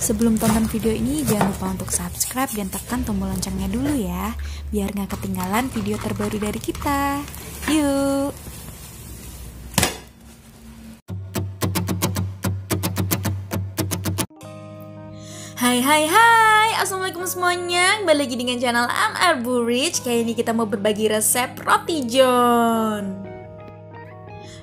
Sebelum tonton video ini, jangan lupa untuk subscribe dan tekan tombol loncengnya dulu ya, biar nggak ketinggalan video terbaru dari kita. Yuk! Hai, assalamualaikum semuanya. Kembali lagi dengan channel Arbu Rich. Kali ini kita mau berbagi resep roti john.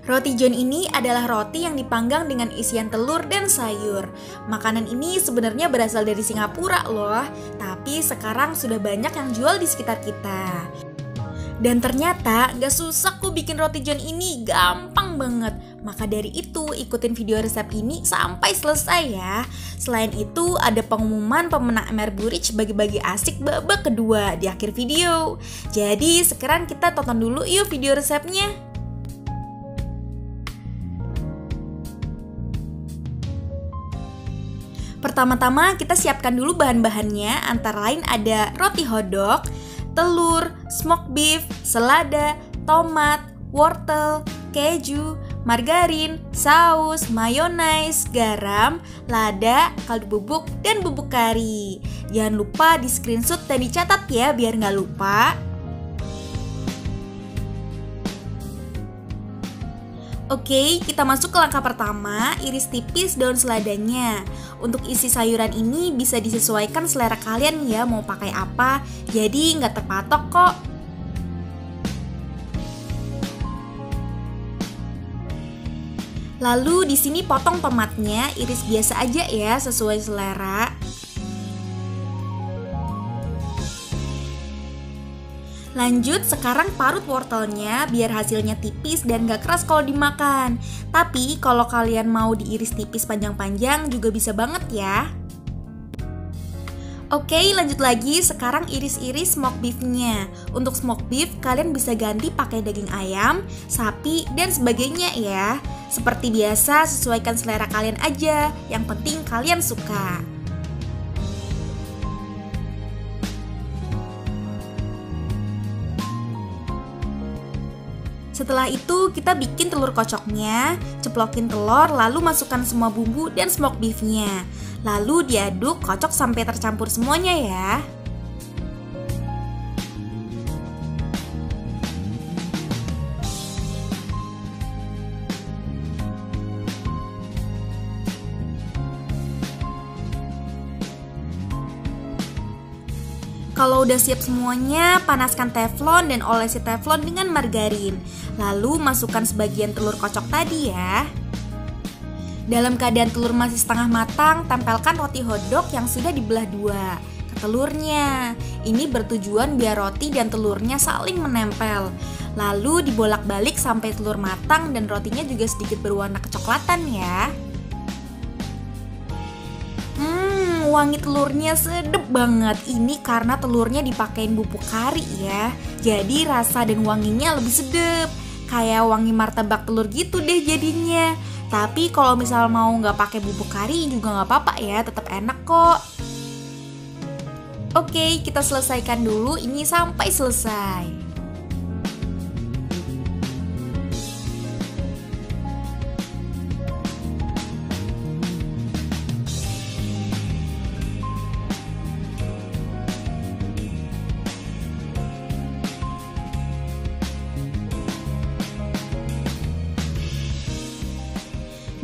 Roti john ini adalah roti yang dipanggang dengan isian telur dan sayur. Makanan ini sebenarnya berasal dari Singapura loh, tapi sekarang sudah banyak yang jual di sekitar kita. Dan ternyata gak susah kok bikin roti john ini, gampang banget. Maka dari itu ikutin video resep ini sampai selesai ya. Selain itu ada pengumuman pemenang Arbu Rich bagi-bagi asik babak kedua di akhir video. Jadi sekarang kita tonton dulu yuk video resepnya. Pertama-tama kita siapkan dulu bahan-bahannya, antara lain ada roti hotdog, telur, smoked beef, selada, tomat, wortel, keju, margarin, saus, mayonaise, garam, lada, kaldu bubuk, dan bubuk kari. Jangan lupa di screenshot dan dicatat ya biar nggak lupa. Oke, kita masuk ke langkah pertama, iris tipis daun seladanya. Untuk isi sayuran ini bisa disesuaikan selera kalian ya, mau pakai apa, jadi nggak terpatok kok. Lalu di sini potong tomatnya, iris biasa aja ya, sesuai selera. Lanjut, sekarang parut wortelnya biar hasilnya tipis dan gak keras kalau dimakan. Tapi kalau kalian mau diiris tipis panjang-panjang juga bisa banget ya. Oke, lanjut lagi, sekarang iris-iris smoked beef-nya. Untuk smoked beef kalian bisa ganti pakai daging ayam, sapi, dan sebagainya ya. Seperti biasa, sesuaikan selera kalian aja, yang penting kalian suka. Setelah itu kita bikin telur kocoknya, ceplokin telur lalu masukkan semua bumbu dan smoked beef-nya. Lalu diaduk, kocok sampai tercampur semuanya ya. Kalau udah siap semuanya, panaskan teflon dan olesi teflon dengan margarin. Lalu masukkan sebagian telur kocok tadi ya. Dalam keadaan telur masih setengah matang, tempelkan roti hotdog yang sudah dibelah dua ke telurnya. Ini bertujuan biar roti dan telurnya saling menempel. Lalu dibolak-balik sampai telur matang dan rotinya juga sedikit berwarna kecoklatan ya. Wangi telurnya sedep banget. Ini karena telurnya dipakein bubuk kari ya. Jadi rasa dan wanginya lebih sedep, kayak wangi martabak telur gitu deh jadinya. Tapi kalau misal mau nggak pakai bubuk kari juga nggak apa-apa ya, tetap enak kok. Oke, kita selesaikan dulu ini sampai selesai.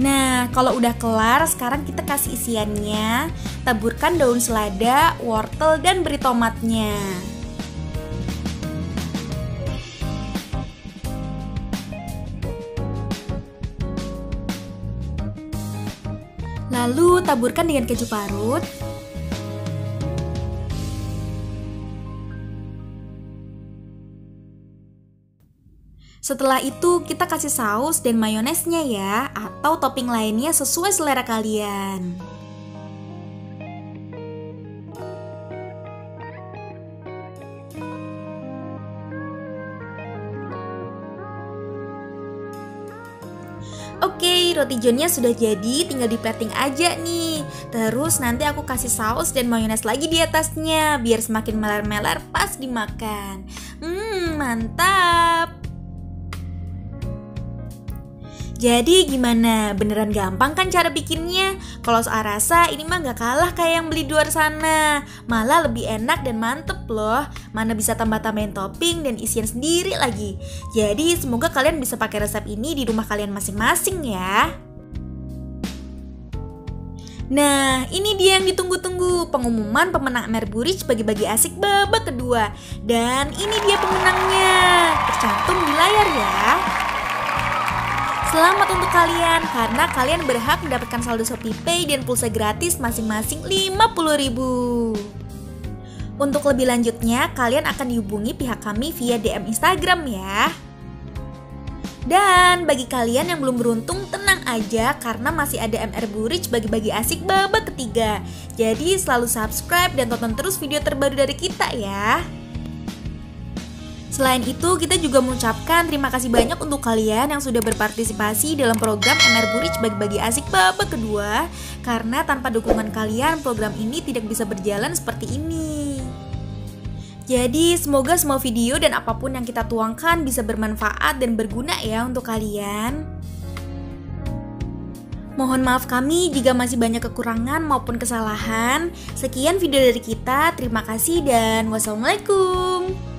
Nah, kalau udah kelar, sekarang kita kasih isiannya. Taburkan daun selada, wortel, dan beri tomatnya. Lalu taburkan dengan keju parut. Setelah itu kita kasih saus dan mayonesnya ya, atau topping lainnya sesuai selera kalian. Oke, roti johnnya sudah jadi, tinggal di-plating aja nih. Terus nanti aku kasih saus dan mayones lagi di atasnya, biar semakin meler-meler pas dimakan. Mantap! Jadi gimana? Beneran gampang kan cara bikinnya? Kalau soal rasa ini mah gak kalah kayak yang beli di luar sana. Malah lebih enak dan mantep loh. Mana bisa tambah-tambahin topping dan isian sendiri lagi. Jadi semoga kalian bisa pakai resep ini di rumah kalian masing-masing ya. Nah, ini dia yang ditunggu-tunggu, pengumuman pemenang MRB Rich bagi-bagi asik babak kedua. Dan ini dia pemenangnya, tercantum di layar ya. Selamat untuk kalian, karena kalian berhak mendapatkan saldo ShopeePay dan pulsa gratis masing-masing 50.000. Untuk lebih lanjutnya, kalian akan dihubungi pihak kami via DM Instagram ya. Dan bagi kalian yang belum beruntung, tenang aja karena masih ada MRB Rich bagi-bagi asik babak ketiga. Jadi selalu subscribe dan tonton terus video terbaru dari kita ya. Selain itu, kita juga mengucapkan terima kasih banyak untuk kalian yang sudah berpartisipasi dalam program MRB Rich bagi-bagi asik babak kedua. Karena tanpa dukungan kalian, program ini tidak bisa berjalan seperti ini. Jadi semoga semua video dan apapun yang kita tuangkan bisa bermanfaat dan berguna ya untuk kalian. Mohon maaf kami jika masih banyak kekurangan maupun kesalahan. Sekian video dari kita, terima kasih dan wassalamualaikum.